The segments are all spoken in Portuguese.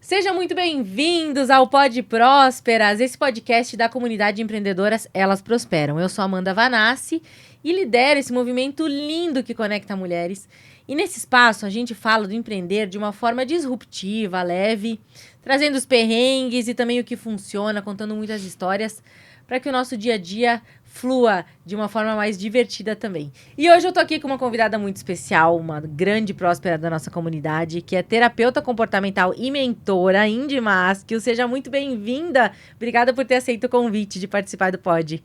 Sejam muito bem-vindos ao Pod Prósperas, esse podcast da comunidade de empreendedoras Elas Prosperam. Eu sou Amanda Vanassi e lidero esse movimento lindo que conecta mulheres. E nesse espaço a gente fala do empreender de uma forma disruptiva, leve, trazendo os perrengues e também o que funciona, contando muitas histórias para que o nosso dia a dia flua de uma forma mais divertida também. E hoje eu tô aqui com uma convidada muito especial, uma grande próspera da nossa comunidade, que é terapeuta comportamental e mentora, Indy Maschio. Seja muito bem-vinda. Obrigada por ter aceito o convite de participar do Pod.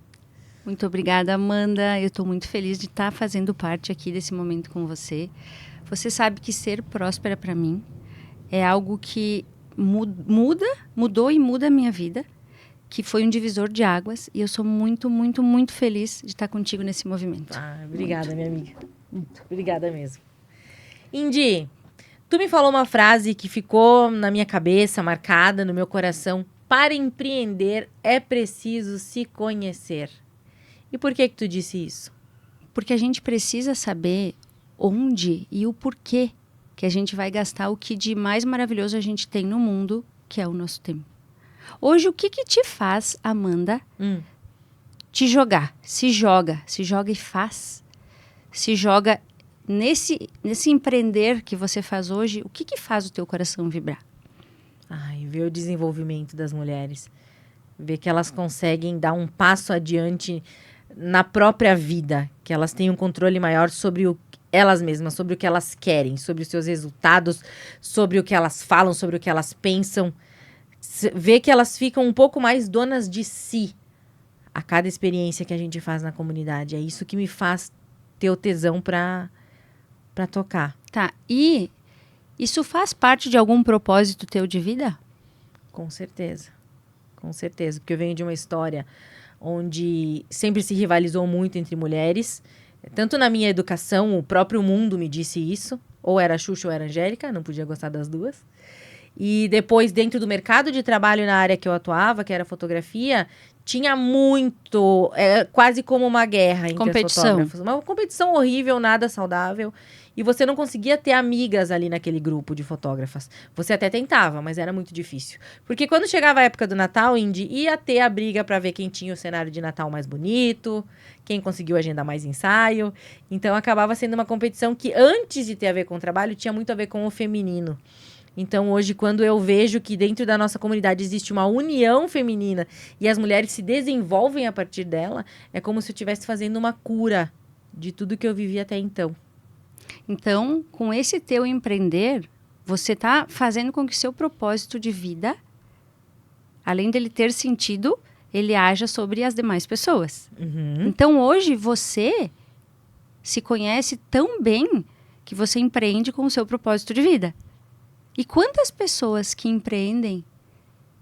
Muito obrigada, Amanda. Eu estou muito feliz de estar fazendo parte aqui desse momento com você. Você sabe que ser próspera para mim é algo que mudou e muda a minha vida, que foi um divisor de águas, e eu sou muito, muito, muito feliz de estar contigo nesse movimento. Obrigada, minha amiga. Muito. Obrigada mesmo. Indy, tu me falou uma frase que ficou na minha cabeça, marcada no meu coração. Para empreender é preciso se conhecer. E por que tu disse isso? Porque a gente precisa saber onde e o porquê que a gente vai gastar o que de mais maravilhoso a gente tem no mundo, que é o nosso tempo. Hoje, o que te faz, Amanda, te jogar? Se joga e faz. Se joga nesse empreender que você faz hoje, o que faz o teu coração vibrar? Ver o desenvolvimento das mulheres. Ver que elas conseguem dar um passo adiante na própria vida. Que elas têm um controle maior sobre elas mesmas, sobre o que elas querem, sobre os seus resultados, sobre o que elas falam, sobre o que elas pensam. Ver que elas ficam um pouco mais donas de si a cada experiência que a gente faz na comunidade. É isso que me faz ter o tesão pra tocar. Tá, e isso faz parte de algum propósito teu de vida? Com certeza, porque eu venho de uma história onde sempre se rivalizou muito entre mulheres. Tanto na minha educação, o próprio mundo me disse isso. Ou era Xuxa ou era Angélica, não podia gostar das duas. E depois, dentro do mercado de trabalho na área que eu atuava, que era fotografia, tinha muito, quase como uma guerra entre os fotógrafos. Uma competição horrível, nada saudável. E você não conseguia ter amigas ali naquele grupo de fotógrafas. Você até tentava, mas era muito difícil. Porque quando chegava a época do Natal, Indy, ia ter a briga para ver quem tinha o cenário de Natal mais bonito, quem conseguiu agendar mais ensaio. Então, acabava sendo uma competição que, antes de ter a ver com o trabalho, tinha muito a ver com o feminino. Então, hoje, quando eu vejo que dentro da nossa comunidade existe uma união feminina e as mulheres se desenvolvem a partir dela, é como se eu estivesse fazendo uma cura de tudo que eu vivi até então. Então, com esse teu empreender, você está fazendo com que seu propósito de vida, além dele ter sentido, ele haja sobre as demais pessoas. Então, hoje, você se conhece tão bem que você empreende com o seu propósito de vida. E quantas pessoas que empreendem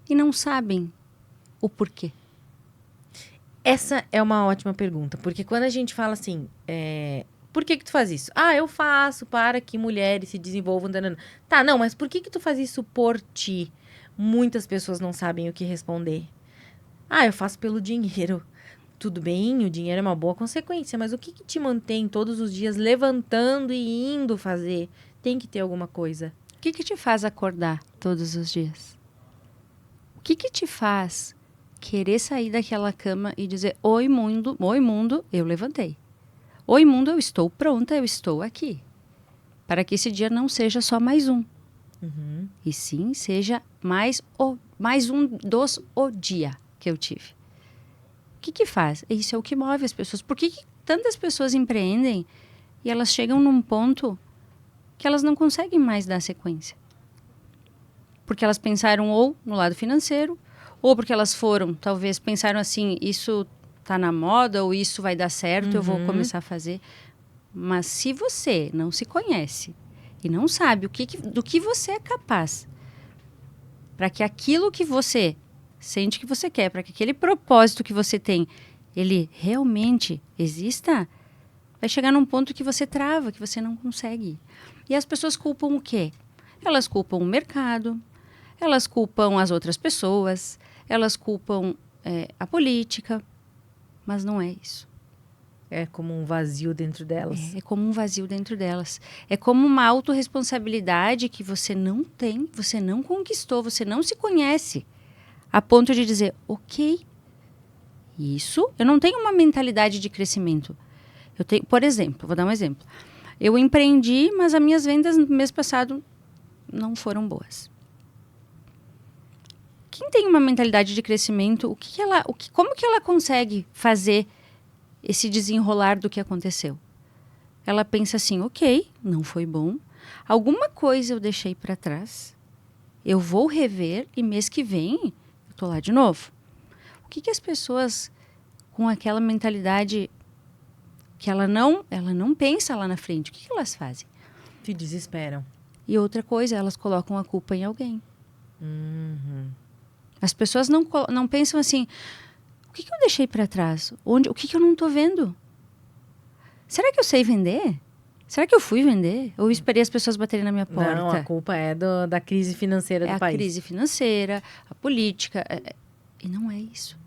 e não sabem o porquê? Essa é uma ótima pergunta, porque quando a gente fala assim, por que tu faz isso? Eu faço para que mulheres se desenvolvam. Tá, não, mas por que tu faz isso por ti? Muitas pessoas não sabem o que responder. Eu faço pelo dinheiro. Tudo bem, o dinheiro é uma boa consequência, mas o que te mantém todos os dias levantando e indo fazer? Tem que ter alguma coisa. O que te faz acordar todos os dias? O que te faz querer sair daquela cama e dizer, oi mundo, eu levantei. Oi mundo, eu estou pronta, eu estou aqui. Para que esse dia não seja só mais um. E sim, seja mais um dos o dia que eu tive. O que faz? Isso é o que move as pessoas. Por que tantas pessoas empreendem e elas chegam num ponto que elas não conseguem mais dar sequência? Porque elas pensaram ou no lado financeiro, ou porque elas talvez pensaram assim, isso tá na moda, ou isso vai dar certo, eu vou começar a fazer. Mas se você não se conhece e não sabe do que você é capaz, para que aquilo que você sente que você quer, para que aquele propósito que você tem, ele realmente exista, vai chegar num ponto que você trava, que você não consegue. E as pessoas culpam o quê? Elas culpam o mercado, elas culpam as outras pessoas, elas culpam a política, mas não é isso. É como um vazio dentro delas. É como um vazio dentro delas. É como uma autorresponsabilidade que você não tem, você não conquistou, você não se conhece. A ponto de dizer, ok, isso, eu não tenho uma mentalidade de crescimento. Eu tenho, por exemplo, vou dar um exemplo. Eu empreendi, mas as minhas vendas no mês passado não foram boas. Quem tem uma mentalidade de crescimento, como que ela consegue fazer esse desenrolar do que aconteceu? Ela pensa assim, ok, não foi bom. Alguma coisa eu deixei para trás. Eu vou rever e mês que vem eu tô lá de novo. O que as pessoas com aquela mentalidade que ela não pensa lá na frente, o que elas fazem? Se desesperam. E outra coisa, elas colocam a culpa em alguém. Uhum. As pessoas não pensam assim, o que eu deixei para trás? O que eu não estou vendo? Será que eu sei vender? Será que eu fui vender? Ou esperei as pessoas baterem na minha porta? Não, a culpa é da crise financeira do país. É a crise financeira, a política. E não é isso.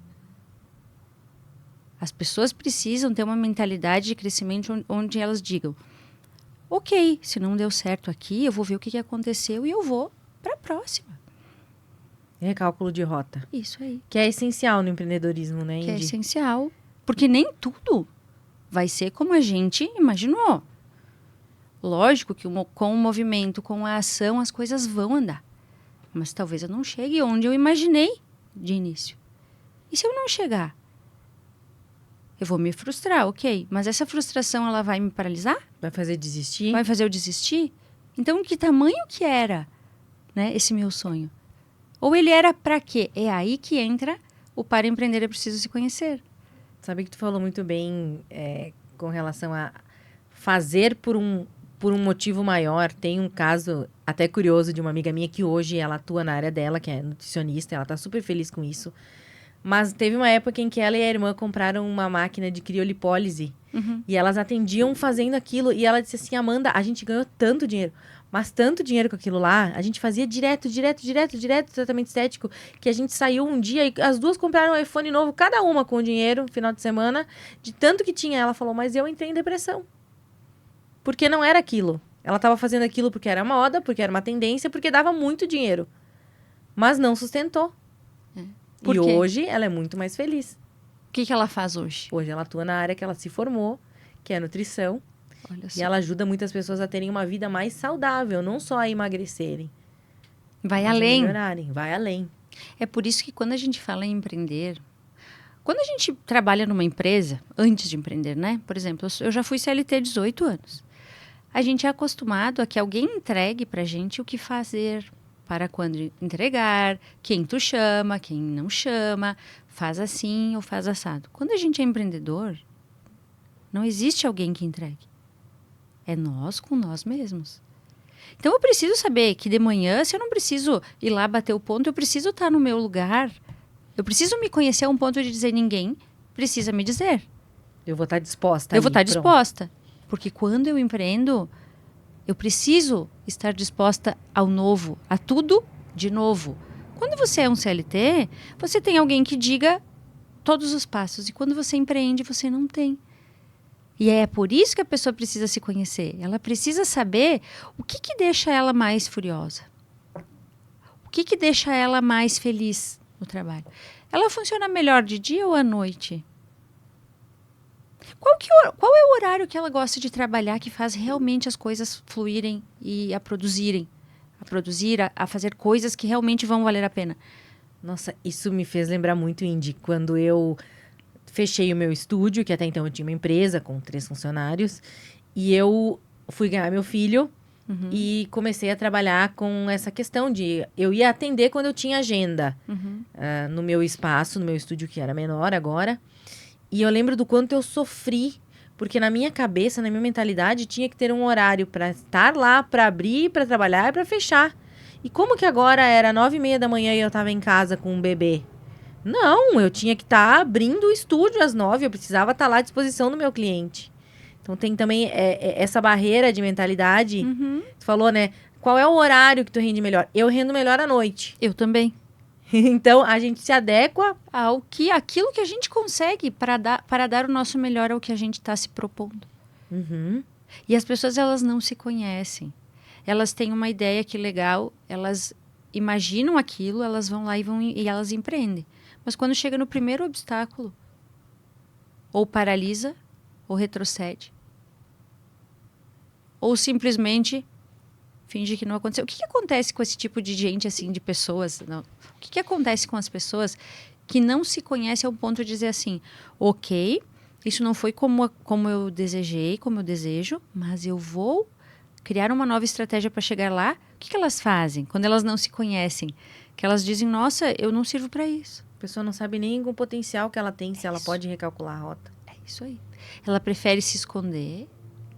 As pessoas precisam ter uma mentalidade de crescimento onde elas digam, ok, se não deu certo aqui, eu vou ver o que aconteceu e eu vou para a próxima. Recálculo de rota. Isso aí. Que é essencial no empreendedorismo, né, Indy? Que é essencial. Porque nem tudo vai ser como a gente imaginou. Lógico que com o movimento, com a ação, as coisas vão andar. Mas talvez eu não chegue onde eu imaginei de início. E se eu não chegar? Eu vou me frustrar, ok. Mas essa frustração, ela vai me paralisar? Vai fazer desistir? Vai fazer eu desistir? Então, que tamanho que era, né, esse meu sonho? Ou ele era para quê? É aí que entra o Para Empreender é Preciso Se Conhecer. Sabe que tu falou muito bem com relação a fazer por um motivo maior. Tem um caso até curioso de uma amiga minha que hoje ela atua na área dela, que é nutricionista. Ela tá super feliz com isso. Mas teve uma época em que ela e a irmã compraram uma máquina de criolipólise. Uhum. E elas atendiam fazendo aquilo. E ela disse assim, Amanda, a gente ganhou tanto dinheiro. Mas tanto dinheiro com aquilo lá, a gente fazia direto tratamento estético, que a gente saiu um dia e as duas compraram um iPhone novo, cada uma com o dinheiro, no final de semana, de tanto que tinha. Ela falou, mas eu entrei em depressão. Porque não era aquilo. Ela estava fazendo aquilo porque era moda, porque era uma tendência, porque dava muito dinheiro. Mas não sustentou. Por E quê? hoje ela é muito mais feliz. O que ela faz hoje? Hoje ela atua na área que ela se formou, que é nutrição. Olha só. E ela ajuda muitas pessoas a terem uma vida mais saudável, não só a emagrecerem. Vai mas além. A melhorarem, vai além. É por isso que quando a gente fala em empreender, quando a gente trabalha numa empresa, antes de empreender, né? Por exemplo, eu já fui CLT 18 anos. A gente é acostumado a que alguém entregue pra gente o que fazer, para quando entregar, quem tu chama, quem não chama, faz assim ou faz assado. Quando a gente é empreendedor, não existe alguém que entregue. É nós com nós mesmos. Então, eu preciso saber que de manhã, se eu não preciso ir lá bater o ponto, eu preciso estar no meu lugar. Eu preciso me conhecer a um ponto de dizer ninguém precisa me dizer. Eu vou estar disposta. Eu vou estar disposta. Porque quando eu empreendo, eu preciso estar disposta ao novo, a tudo de novo. Quando você é um CLT, você tem alguém que diga todos os passos. E quando você empreende, você não tem. E é por isso que a pessoa precisa se conhecer. Ela precisa saber o que deixa ela mais furiosa. O que deixa ela mais feliz no trabalho. Ela funciona melhor de dia ou à noite? Qual é o horário que ela gosta de trabalhar que faz realmente as coisas fluírem e a produzirem? A fazer coisas que realmente vão valer a pena. Nossa, isso me fez lembrar muito, Indy, quando eu fechei o meu estúdio, que até então eu tinha uma empresa com 3 funcionários, e eu fui ganhar meu filho e comecei a trabalhar com essa questão de... Eu ia atender quando eu tinha agenda no meu espaço, no meu estúdio, que era menor agora. E eu lembro do quanto eu sofri, porque na minha cabeça, na minha mentalidade, tinha que ter um horário para estar lá, para abrir, para trabalhar e para fechar. E como que agora era 9h30 da manhã e eu estava em casa com um bebê? Não, eu tinha que estar abrindo o estúdio às 9h, eu precisava estar lá à disposição do meu cliente. Então tem também essa barreira de mentalidade. Tu falou, né? Qual é o horário que tu rende melhor? Eu rendo melhor à noite. Eu também. Então, a gente se adequa aquilo que a gente consegue para dar o nosso melhor ao que a gente está se propondo. Uhum. E as pessoas, elas não se conhecem. Elas têm uma ideia que legal, elas imaginam aquilo, elas vão lá e elas empreendem. Mas quando chega no primeiro obstáculo, ou paralisa, ou retrocede. Ou simplesmente finge que não aconteceu. O que acontece com esse tipo de gente, assim, de pessoas? Não? O que acontece com as pessoas que não se conhecem ao ponto de dizer assim, ok, isso não foi como eu desejei, como eu desejo, mas eu vou criar uma nova estratégia para chegar lá. O que elas fazem quando elas não se conhecem? Que elas dizem, nossa, eu não sirvo para isso. A pessoa não sabe nem o potencial que ela tem, se ela pode recalcular a rota. É isso aí. Ela prefere se esconder,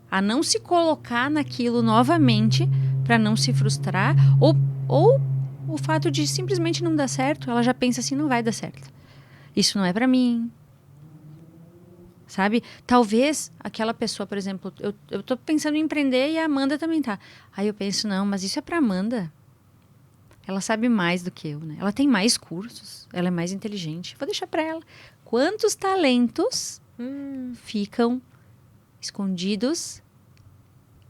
a não se colocar naquilo novamente para não se frustrar, ou o fato de simplesmente não dar certo, ela já pensa assim, não vai dar certo. Isso não é para mim. Sabe? Talvez aquela pessoa, por exemplo, eu tô pensando em empreender e a Amanda também tá. Aí eu penso, não, mas isso é pra Amanda. Ela sabe mais do que eu, né? Ela tem mais cursos, ela é mais inteligente. Vou deixar pra ela. Quantos talentos ficam escondidos?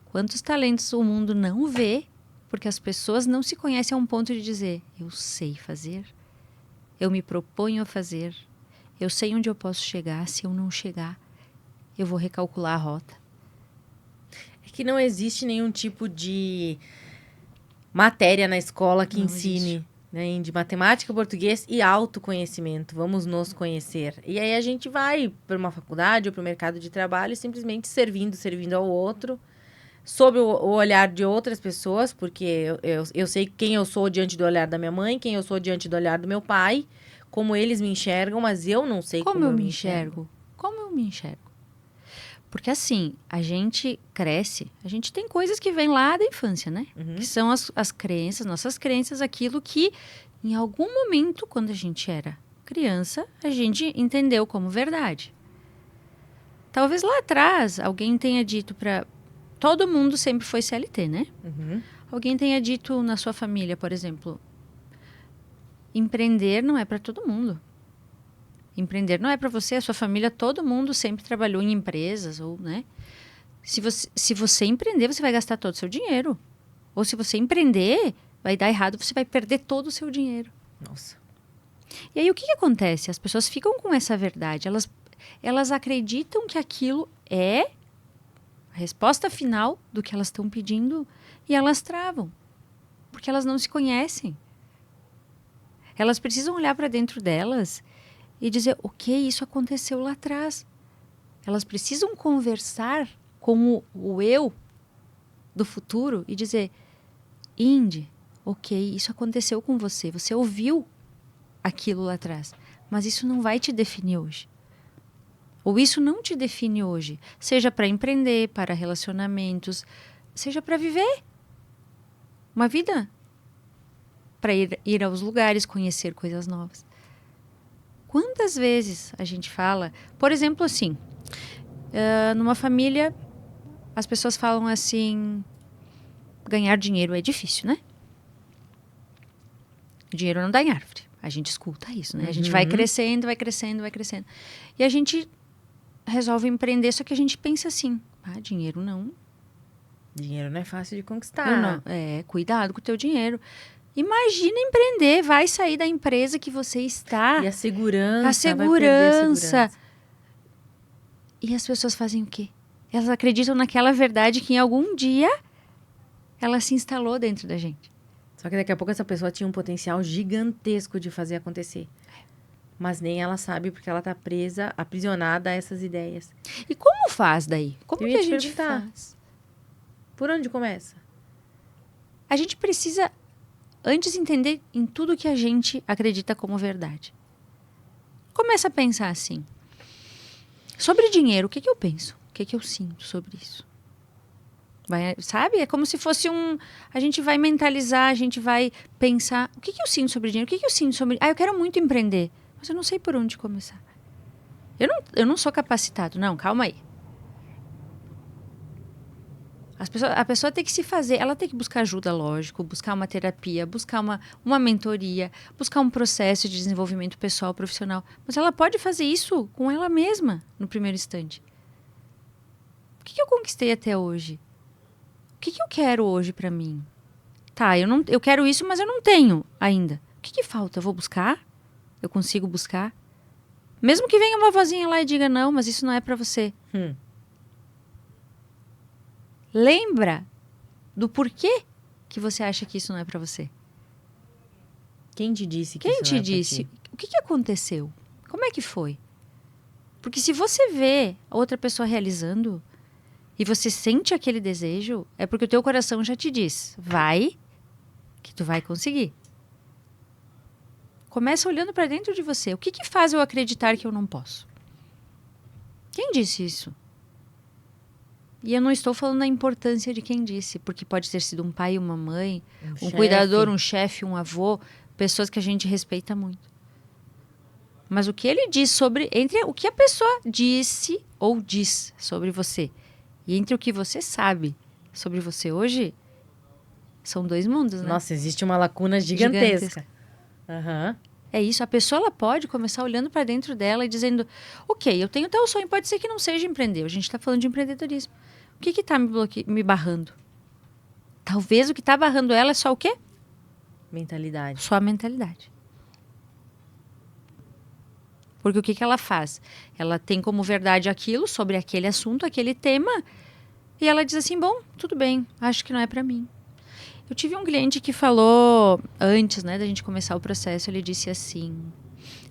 Quantos talentos o mundo não vê? Porque as pessoas não se conhecem a um ponto de dizer, eu sei fazer, eu me proponho a fazer, eu sei onde eu posso chegar. Se eu não chegar, eu vou recalcular a rota. É que não existe nenhum tipo de matéria na escola que Não ensine, né, de matemática, português e autoconhecimento. Vamos nos conhecer. E aí a gente vai para uma faculdade ou para o mercado de trabalho simplesmente servindo ao outro, sob o olhar de outras pessoas, porque eu sei quem eu sou diante do olhar da minha mãe, quem eu sou diante do olhar do meu pai, como eles me enxergam, mas eu não sei como eu me enxergo. Como eu me enxergo? Porque assim, a gente cresce, a gente tem coisas que vêm lá da infância, né? Uhum. Que são as crenças, nossas crenças, aquilo que em algum momento, quando a gente era criança, a gente entendeu como verdade. Talvez lá atrás alguém tenha dito para... Todo mundo sempre foi CLT, né? Uhum. Alguém tenha dito na sua família, por exemplo, empreender não é para todo mundo. Empreender não é para você, a sua família, todo mundo sempre trabalhou em empresas, ou, né? Se você empreender, você vai gastar todo o seu dinheiro. Ou se você empreender, vai dar errado, você vai perder todo o seu dinheiro. Nossa. E aí, o que acontece? As pessoas ficam com essa verdade. Elas acreditam que aquilo é a resposta final do que elas estão pedindo e elas travam. Porque elas não se conhecem. Elas precisam olhar para dentro delas e dizer, ok, isso aconteceu lá atrás. Elas precisam conversar com o eu do futuro e dizer, Indy, ok, isso aconteceu com você. Você ouviu aquilo lá atrás. Mas isso não vai te definir hoje. Ou isso não te define hoje. Seja para empreender, para relacionamentos, seja para viver uma vida. Para ir aos lugares, conhecer coisas novas. Quantas vezes a gente fala, por exemplo, assim, numa família, as pessoas falam assim, ganhar dinheiro é difícil, né? Dinheiro não dá em árvore. A gente escuta isso, né? A gente vai crescendo, vai crescendo, vai crescendo. E a gente resolve empreender, só que a gente pensa assim, dinheiro não. Dinheiro não é fácil de conquistar. Cuidado com o teu dinheiro. Imagina empreender, vai sair da empresa que você está. E a segurança. A segurança. E as pessoas fazem o quê? Elas acreditam naquela verdade que em algum dia ela se instalou dentro da gente. Só que daqui a pouco essa pessoa tinha um potencial gigantesco de fazer acontecer. Mas nem ela sabe porque ela está presa, aprisionada a essas ideias. E como faz daí? Como que a gente faz? Por onde começa? A gente precisa... Antes, entender em tudo que a gente acredita como verdade. Começa a pensar assim. Sobre dinheiro, o que eu penso? O que eu sinto sobre isso? Sabe? É como se fosse a gente vai mentalizar, a gente vai pensar. O que eu sinto sobre dinheiro? O que eu sinto sobre... eu quero muito empreender. Mas eu não sei por onde começar. Eu não sou capacitado. Não, calma aí. A pessoa tem que se fazer, ela tem que buscar ajuda, lógico, buscar uma terapia, buscar uma mentoria, buscar um processo de desenvolvimento pessoal, profissional. Mas ela pode fazer isso com ela mesma no primeiro instante. O que eu conquistei até hoje? O que eu quero hoje pra mim? Tá, eu quero isso, mas eu não tenho ainda. O que falta? Eu vou buscar? Eu consigo buscar? Mesmo que venha uma vozinha lá e diga, não, mas isso não é pra você. Lembra do porquê que você acha que isso não é pra você. Quem te disse que Quem isso não te é pra disse? ti? O que aconteceu? Como é que foi? Porque se você vê a outra pessoa realizando e você sente aquele desejo, é porque o teu coração já te diz, vai, que tu vai conseguir. Começa olhando pra dentro de você. O que faz eu acreditar que eu não posso? Quem disse isso? E eu não estou falando da importância de quem disse, porque pode ter sido um pai, uma mãe, um cuidador, um chefe, um avô, pessoas que a gente respeita muito. Mas o que ele diz sobre, entre o que a pessoa disse ou diz sobre você e entre o que você sabe sobre você hoje, são dois mundos, né? Nossa, existe uma lacuna gigantesca. Aham. É isso, a pessoa ela pode começar olhando para dentro dela e dizendo, ok, eu tenho tal sonho, pode ser que não seja empreender, a gente está falando de empreendedorismo. O que está me barrando? Talvez o que está barrando ela é só o quê? Mentalidade. Só a mentalidade. Porque o que ela faz? Ela tem como verdade aquilo, sobre aquele assunto, aquele tema, e ela diz assim, bom, tudo bem, acho que não é para mim. Eu tive um cliente que falou, antes, né, da gente começar o processo, ele disse assim,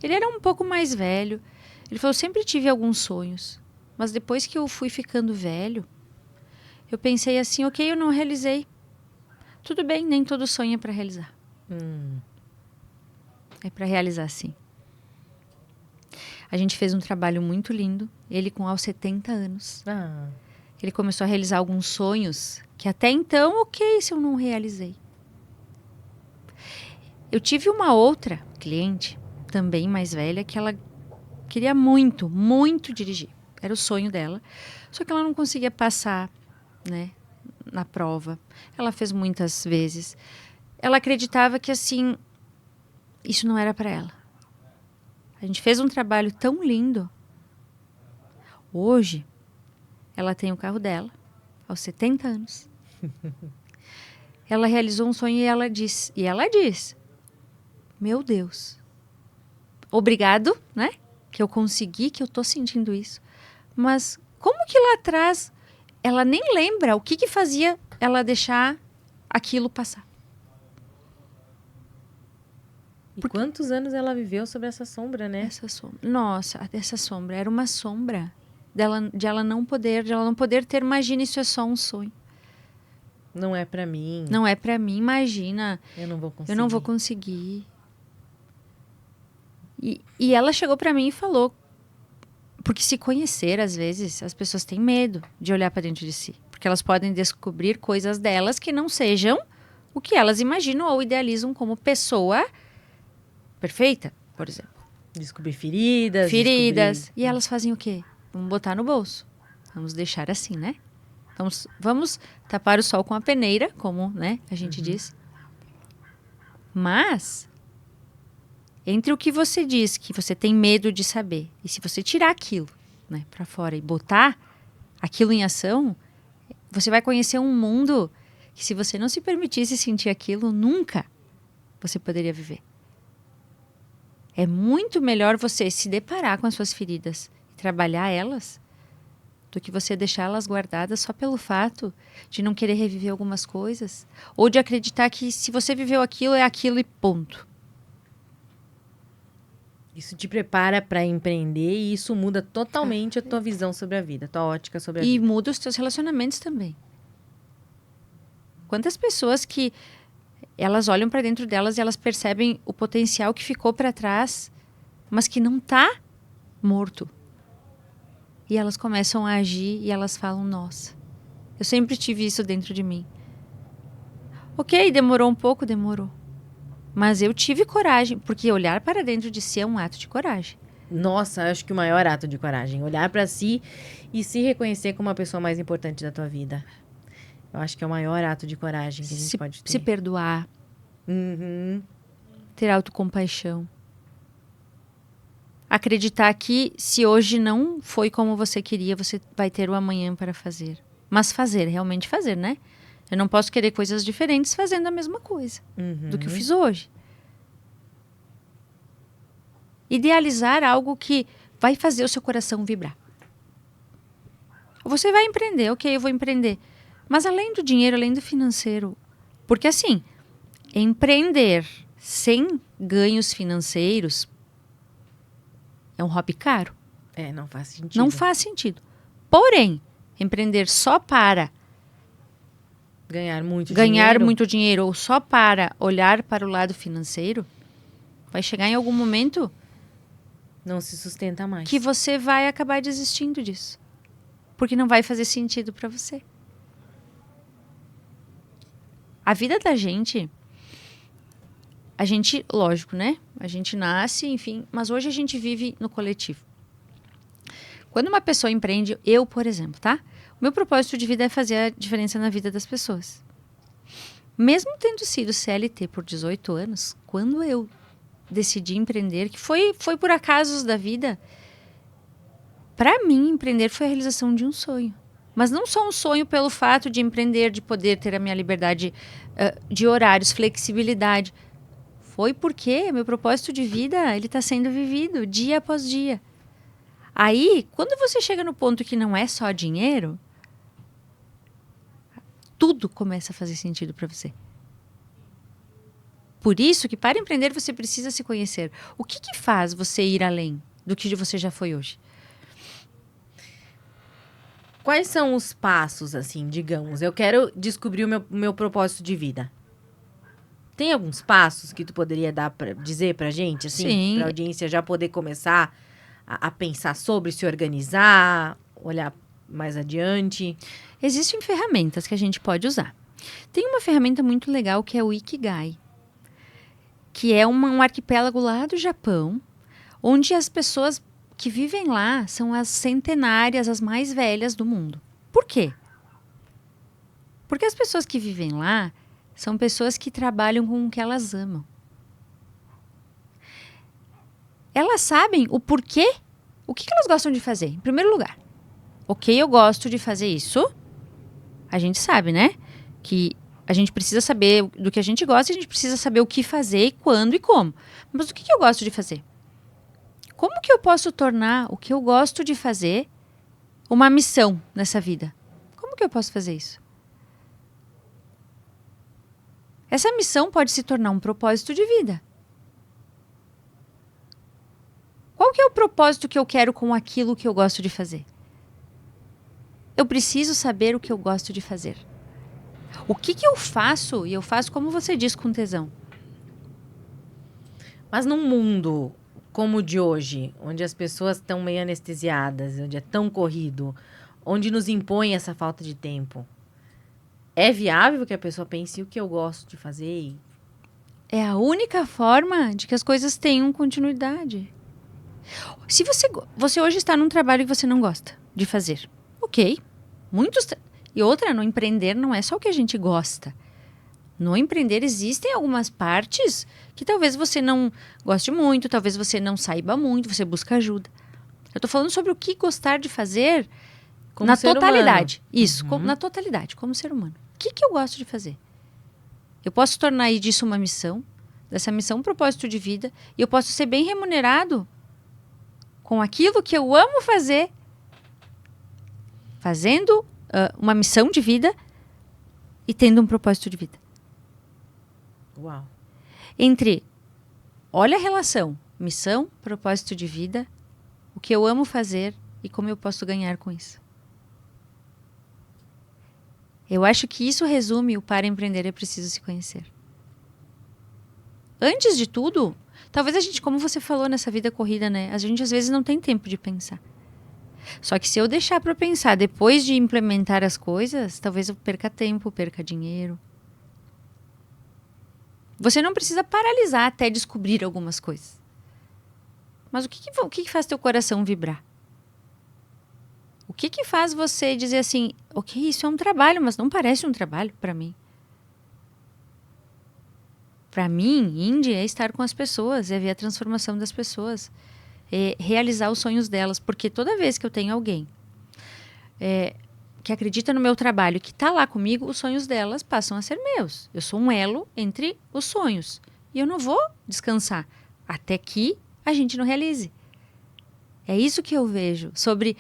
ele era um pouco mais velho, ele falou, eu sempre tive alguns sonhos, mas depois que eu fui ficando velho, eu pensei assim, ok, eu não realizei. Tudo bem, nem todo sonho é para realizar. É para realizar, sim. A gente fez um trabalho muito lindo, ele com aos 70 anos. Ele começou a realizar alguns sonhos que até então, ok, se eu não realizei. Eu tive uma outra cliente, também mais velha, que ela queria muito, muito dirigir. Era o sonho dela. Só que ela não conseguia passar, né, na prova. Ela fez muitas vezes. Ela acreditava que, assim, isso não era para ela. A gente fez um trabalho tão lindo. Hoje, ela tem o carro dela, aos 70 anos. Ela realizou um sonho e ela diz, meu Deus, obrigado, né? Que eu consegui, que eu tô sentindo isso. Mas como que lá atrás ela nem lembra o que fazia ela deixar aquilo passar? E quantos anos ela viveu sobre essa sombra, né? Essa sombra. Nossa, essa sombra era uma sombra de ela não poder ter, imagina, isso é só um sonho. Não é pra mim. Não é pra mim, imagina. Eu não vou conseguir. Eu não vou conseguir. E ela chegou pra mim e falou, porque se conhecer, às vezes, as pessoas têm medo de olhar pra dentro de si. Porque elas podem descobrir coisas delas que não sejam o que elas imaginam ou idealizam como pessoa perfeita, por exemplo. Descobrir feridas. E elas fazem o quê? Vamos botar no bolso. Vamos deixar assim, né? Vamos tapar o sol com a peneira, como, né, a gente diz. Mas, entre o que você diz que você tem medo de saber, e se você tirar aquilo, né, para fora e botar aquilo em ação, você vai conhecer um mundo que, se você não se permitisse sentir aquilo, nunca você poderia viver. É muito melhor você se deparar com as suas feridas e trabalhar elas do que você deixar elas guardadas só pelo fato de não querer reviver algumas coisas ou de acreditar que se você viveu aquilo, é aquilo e ponto. Isso te prepara para empreender e isso muda totalmente a tua visão sobre a vida, a tua ótica sobre a vida. E muda os teus relacionamentos também. Quantas pessoas que elas olham para dentro delas e elas percebem o potencial que ficou para trás, mas que não está morto. E elas começam a agir e elas falam, nossa, eu sempre tive isso dentro de mim. Ok, demorou um pouco, demorou. Mas eu tive coragem, porque olhar para dentro de si é um ato de coragem. Nossa, acho que o maior ato de coragem. Olhar para si e se reconhecer como a pessoa mais importante da tua vida. Eu acho que é o maior ato de coragem que a gente pode ter. Se perdoar. Uhum. Ter autocompaixão. Acreditar que se hoje não foi como você queria, você vai ter o amanhã para fazer. Mas fazer, realmente fazer, né? Eu não posso querer coisas diferentes fazendo a mesma coisa do que eu fiz hoje. Idealizar algo que vai fazer o seu coração vibrar. Você vai empreender, ok, eu vou empreender. Mas além do dinheiro, além do financeiro, porque assim, empreender sem ganhos financeiros é um hobby caro. Não faz sentido. Não faz sentido. Porém, empreender só para ganhar muito dinheiro ou só para olhar para o lado financeiro, vai chegar em algum momento não se sustenta mais. Que você vai acabar desistindo disso. Porque não vai fazer sentido para você. A vida da gente, lógico, né? A gente nasce, enfim, mas hoje a gente vive no coletivo. Quando uma pessoa empreende, eu, por exemplo, tá? O meu propósito de vida é fazer a diferença na vida das pessoas. Mesmo tendo sido CLT por 18 anos, quando eu decidi empreender, que foi por acasos da vida, para mim, empreender foi a realização de um sonho. Mas não só um sonho pelo fato de empreender, de poder ter a minha liberdade de horários, flexibilidade. Foi porque meu propósito de vida, ele está sendo vivido dia após dia. Aí, quando você chega no ponto que não é só dinheiro, tudo começa a fazer sentido para você. Por isso que para empreender você precisa se conhecer. O que faz você ir além do que você já foi hoje? Quais são os passos, assim, digamos? Eu quero descobrir o meu propósito de vida. Tem alguns passos que tu poderia dizer pra gente, assim? Sim. Pra audiência já poder começar a pensar sobre, se organizar, olhar mais adiante? Existem ferramentas que a gente pode usar. Tem uma ferramenta muito legal que é o Ikigai, que é um arquipélago lá do Japão, onde as pessoas que vivem lá são as centenárias, as mais velhas do mundo. Por quê? Porque as pessoas que vivem lá são pessoas que trabalham com o que elas amam. Elas sabem o porquê, o que elas gostam de fazer. Em primeiro lugar, ok, eu gosto de fazer isso. A gente sabe, né? Que a gente precisa saber do que a gente gosta e a gente precisa saber o que fazer, quando e como. Mas o que eu gosto de fazer? Como que eu posso tornar o que eu gosto de fazer uma missão nessa vida? Como que eu posso fazer isso? Essa missão pode se tornar um propósito de vida. Qual que é o propósito que eu quero com aquilo que eu gosto de fazer? Eu preciso saber o que eu gosto de fazer. O que eu faço? E eu faço, como você diz, com tesão. Mas num mundo como o de hoje, onde as pessoas estão meio anestesiadas, onde é tão corrido, onde nos impõe essa falta de tempo, é viável que a pessoa pense o que eu gosto de fazer? É a única forma de que as coisas tenham continuidade. Se você hoje está num trabalho que você não gosta de fazer, ok. E outra, no empreender não é só o que a gente gosta. No empreender existem algumas partes que talvez você não goste muito, talvez você não saiba muito, você busca ajuda. Eu estou falando sobre o que gostar de fazer como na ser totalidade. Humano. Isso, na totalidade, como ser humano. O que eu gosto de fazer? Eu posso tornar disso uma missão, dessa missão um propósito de vida, e eu posso ser bem remunerado com aquilo que eu amo fazer, fazendo uma missão de vida e tendo um propósito de vida. Uau. Olha a relação, missão, propósito de vida, o que eu amo fazer e como eu posso ganhar com isso. Eu acho que isso resume o para empreender é preciso se conhecer. Antes de tudo, talvez a gente, como você falou nessa vida corrida, né? A gente às vezes não tem tempo de pensar. Só que se eu deixar para pensar depois de implementar as coisas, talvez eu perca tempo, perca dinheiro. Você não precisa paralisar até descobrir algumas coisas. Mas o que faz teu coração vibrar? O que que faz você dizer assim, ok, isso é um trabalho, mas não parece um trabalho para mim? Para mim, Indie é estar com as pessoas, é ver a transformação das pessoas, é realizar os sonhos delas. Porque toda vez que eu tenho alguém que acredita no meu trabalho, que está lá comigo, os sonhos delas passam a ser meus. Eu sou um elo entre os sonhos. E eu não vou descansar até que a gente não realize. É isso que eu vejo sobre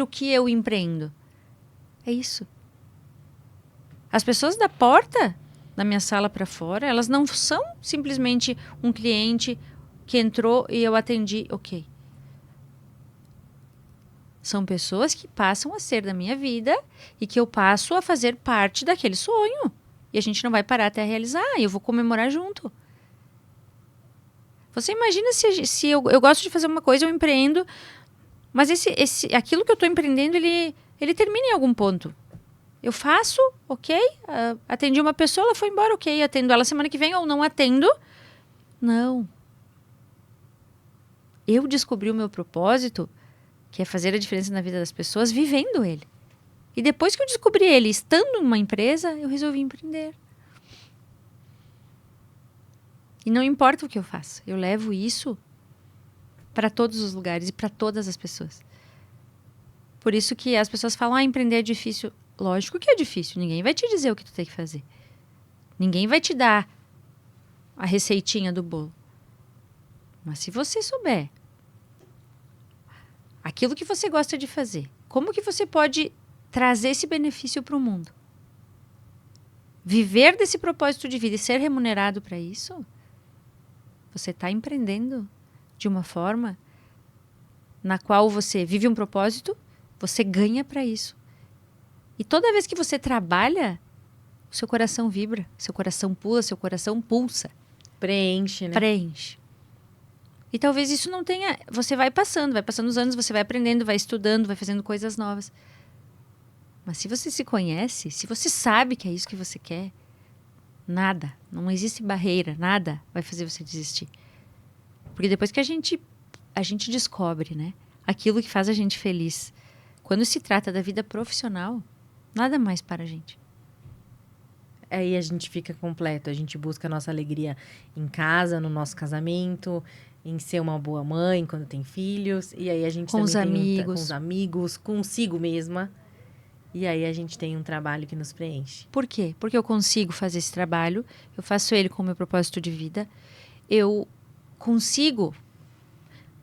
o que eu empreendo. É isso. As pessoas da porta da minha sala para fora, elas não são simplesmente um cliente que entrou e eu atendi, ok. São pessoas que passam a ser da minha vida e que eu passo a fazer parte daquele sonho. E a gente não vai parar até realizar, e eu vou comemorar junto. Você imagina se eu gosto de fazer uma coisa, eu empreendo, mas aquilo que eu estou empreendendo, ele termina em algum ponto. Eu faço, ok, atendi uma pessoa, ela foi embora, ok, atendo ela semana que vem ou não atendo. Não. Eu descobri o meu propósito, que é fazer a diferença na vida das pessoas, vivendo ele. E depois que eu descobri ele, estando em uma empresa, eu resolvi empreender. E não importa o que eu faço, eu levo isso para todos os lugares e para todas as pessoas. Por isso que as pessoas falam, empreender é difícil. Lógico que é difícil, ninguém vai te dizer o que tu tem que fazer. Ninguém vai te dar a receitinha do bolo. Mas se você souber aquilo que você gosta de fazer, como que você pode trazer esse benefício para o mundo? Viver desse propósito de vida e ser remunerado para isso? Você está empreendendo de uma forma na qual você vive um propósito, você ganha para isso. E toda vez que você trabalha, o seu coração vibra, seu coração pula, seu coração pulsa. Preenche, né? Preenche. E talvez isso não tenha... Você vai passando os anos, você vai aprendendo, vai estudando, vai fazendo coisas novas. Mas se você se conhece, se você sabe que é isso que você quer, nada, não existe barreira, nada vai fazer você desistir. Porque depois que a gente descobre, né, aquilo que faz a gente feliz, quando se trata da vida profissional, nada mais para a gente. Aí a gente fica completo, a gente busca a nossa alegria em casa, no nosso casamento, em ser uma boa mãe quando tem filhos, e aí a gente com os amigos, com os amigos, consigo mesma, e aí a gente tem um trabalho que nos preenche. Por quê? Porque eu consigo fazer esse trabalho, eu faço ele com o meu propósito de vida, eu consigo...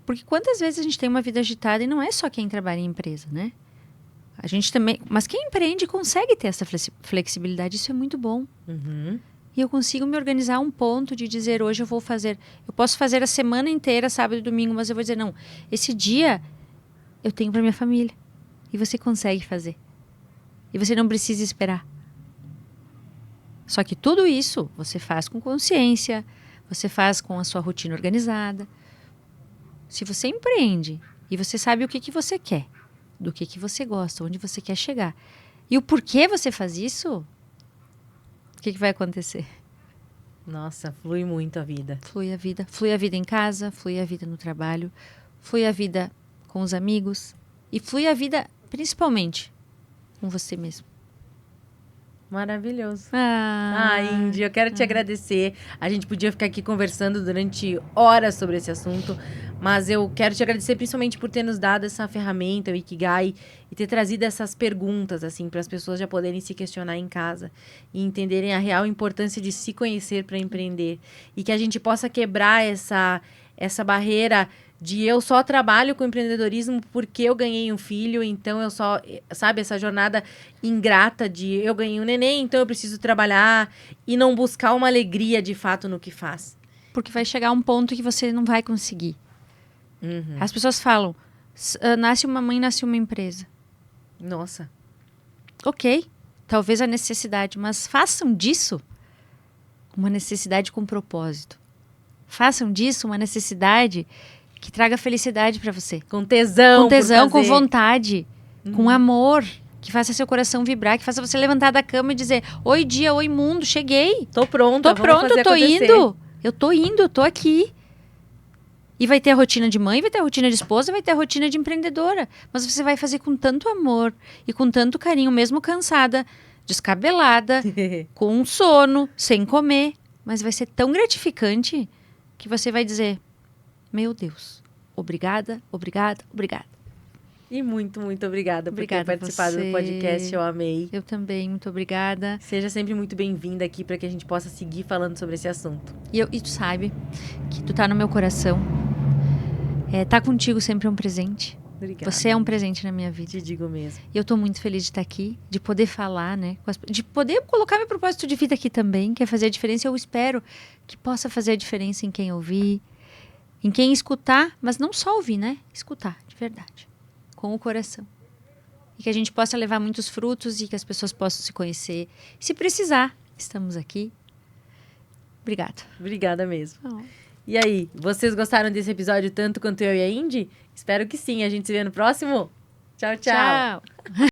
Porque quantas vezes a gente tem uma vida agitada e não é só quem trabalha em empresa, né? A gente também... Mas quem empreende consegue ter essa flexibilidade, isso é muito bom. Uhum. E eu consigo me organizar a um ponto de dizer, hoje eu vou fazer... Eu posso fazer a semana inteira, sábado e domingo, mas eu vou dizer, não, esse dia eu tenho para minha família. E você consegue fazer. E você não precisa esperar. Só que tudo isso você faz com consciência, você faz com a sua rotina organizada. Se você empreende e você sabe o que você quer, do que você gosta, onde você quer chegar, e o porquê você faz isso, o que vai acontecer? Nossa, flui muito a vida. Flui a vida. Flui a vida em casa, flui a vida no trabalho, flui a vida com os amigos e flui a vida, principalmente, com você mesmo. Maravilhoso. Indy, eu quero te agradecer. A gente podia ficar aqui conversando durante horas sobre esse assunto, mas eu quero te agradecer principalmente por ter nos dado essa ferramenta, o Ikigai, e ter trazido essas perguntas, assim, para as pessoas já poderem se questionar em casa e entenderem a real importância de se conhecer para empreender. E que a gente possa quebrar essa barreira de eu só trabalho com empreendedorismo porque eu ganhei um filho, então eu só... Sabe, essa jornada ingrata de eu ganhei um neném, então eu preciso trabalhar e não buscar uma alegria de fato no que faz. Porque vai chegar um ponto que você não vai conseguir. Uhum. As pessoas falam, nasce uma mãe, nasce uma empresa. Nossa. Ok, talvez a necessidade, mas façam disso uma necessidade com propósito. Façam disso uma necessidade que traga felicidade para você. Com tesão. Com tesão, com vontade, com amor, que faça seu coração vibrar, que faça você levantar da cama e dizer, oi dia, oi mundo, cheguei. Tô pronta, tô indo. Eu tô indo, tô aqui. E vai ter a rotina de mãe, vai ter a rotina de esposa, vai ter a rotina de empreendedora. Mas você vai fazer com tanto amor e com tanto carinho, mesmo cansada, descabelada, com sono, sem comer. Mas vai ser tão gratificante que você vai dizer, meu Deus, obrigada, obrigada, obrigada. E muito, muito obrigada por ter Obrigada a participado você. do podcast. Eu amei. Eu também, muito obrigada. Seja sempre muito bem-vinda aqui para que a gente possa seguir falando sobre esse assunto. E tu sabe que tu tá no meu coração. Tá contigo sempre é um presente. Obrigada. Você é um presente na minha vida. Te digo mesmo. E eu tô muito feliz de estar aqui, de poder falar, né? De poder colocar meu propósito de vida aqui também, que é fazer a diferença. Eu espero que possa fazer a diferença em quem ouvir, em quem escutar, mas não só ouvir, né? Escutar, de verdade. Com o coração. E que a gente possa levar muitos frutos e que as pessoas possam se conhecer. Se precisar, estamos aqui. Obrigada. Obrigada mesmo. E aí, vocês gostaram desse episódio tanto quanto eu e a Indy? Espero que sim. A gente se vê no próximo. Tchau, tchau. Tchau.